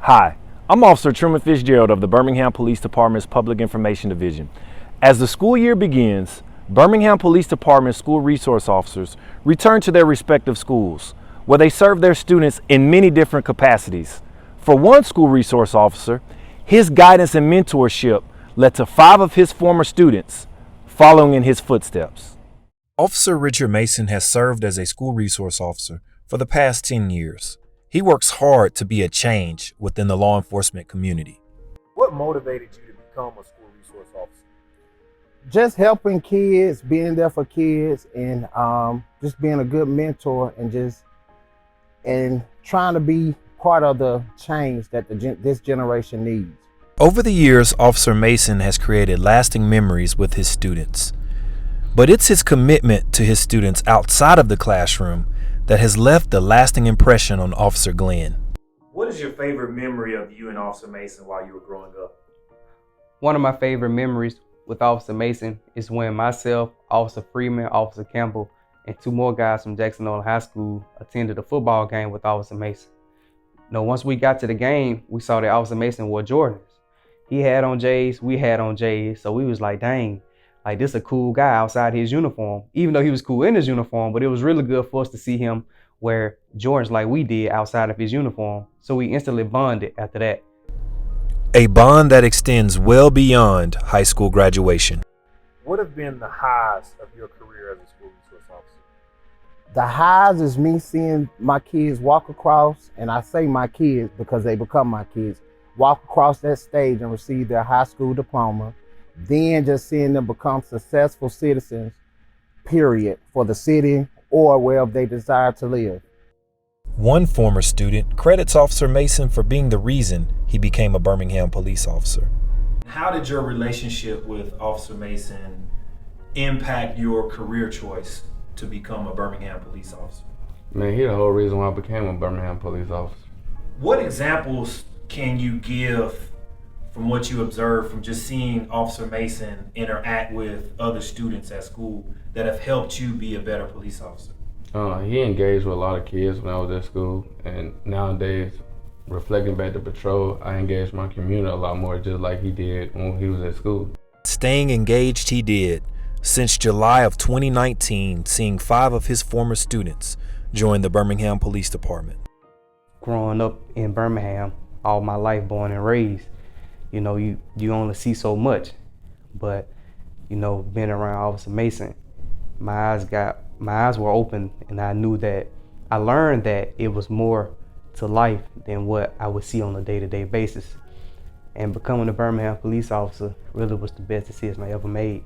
Hi, I'm Officer Truman Fitzgerald of the Birmingham Police Department's Public Information Division. As the school year begins, Birmingham Police Department school resource officers return to their respective schools, where they serve their students in many different capacities. For one school resource officer, his guidance and mentorship led to 5 of his former students following in his footsteps. Officer Richard Mason has served as a school resource officer for the past 10 years. He works hard to be a change within the law enforcement community. What motivated you to become a school resource officer? Just helping kids, being there for kids, and just being a good mentor, and trying to be part of the change that this generation needs. Over the years, Officer Mason has created lasting memories with his students. But it's his commitment to his students outside of the classroom that has left a lasting impression on Officer Glenn. What is your favorite memory of you and Officer Mason while you were growing up? One of my favorite memories with Officer Mason is when myself, Officer Freeman, Officer Campbell, and 2 more guys from Jackson High School attended a football game with Officer Mason. Once we got to the game, we saw that Officer Mason wore Jordans. He had on J's, we had on J's, so we was like, dang, like this a cool guy outside his uniform, even though he was cool in his uniform, but it was really good for us to see him wear Jordans like we did outside of his uniform. So we instantly bonded after that. A bond that extends well beyond high school graduation. What have been the highs of your career as a school resource officer? The highs is me seeing my kids walk across, and I say my kids because they become my kids, walk across that stage and receive their high school diploma. Then just seeing them become successful citizens, period, for the city or wherever they desire to live. One former student credits Officer Mason for being the reason he became a Birmingham police officer. How did your relationship with Officer Mason impact your career choice to become a Birmingham police officer? Man, he the whole reason why I became a Birmingham police officer. What examples can you give from what you observed from just seeing Officer Mason interact with other students at school that have helped you be a better police officer? He engaged with a lot of kids when I was at school, and nowadays, reflecting back to patrol, I engage my community a lot more, just like he did when he was at school. Staying engaged he did since July of 2019, seeing 5 of his former students join the Birmingham Police Department. Growing up in Birmingham, all my life, born and raised, you only see so much, but being around Officer Mason, my eyes were open, and I learned that it was more to life than what I would see on a day-to-day basis. And becoming a Birmingham police officer really was the best decision I ever made.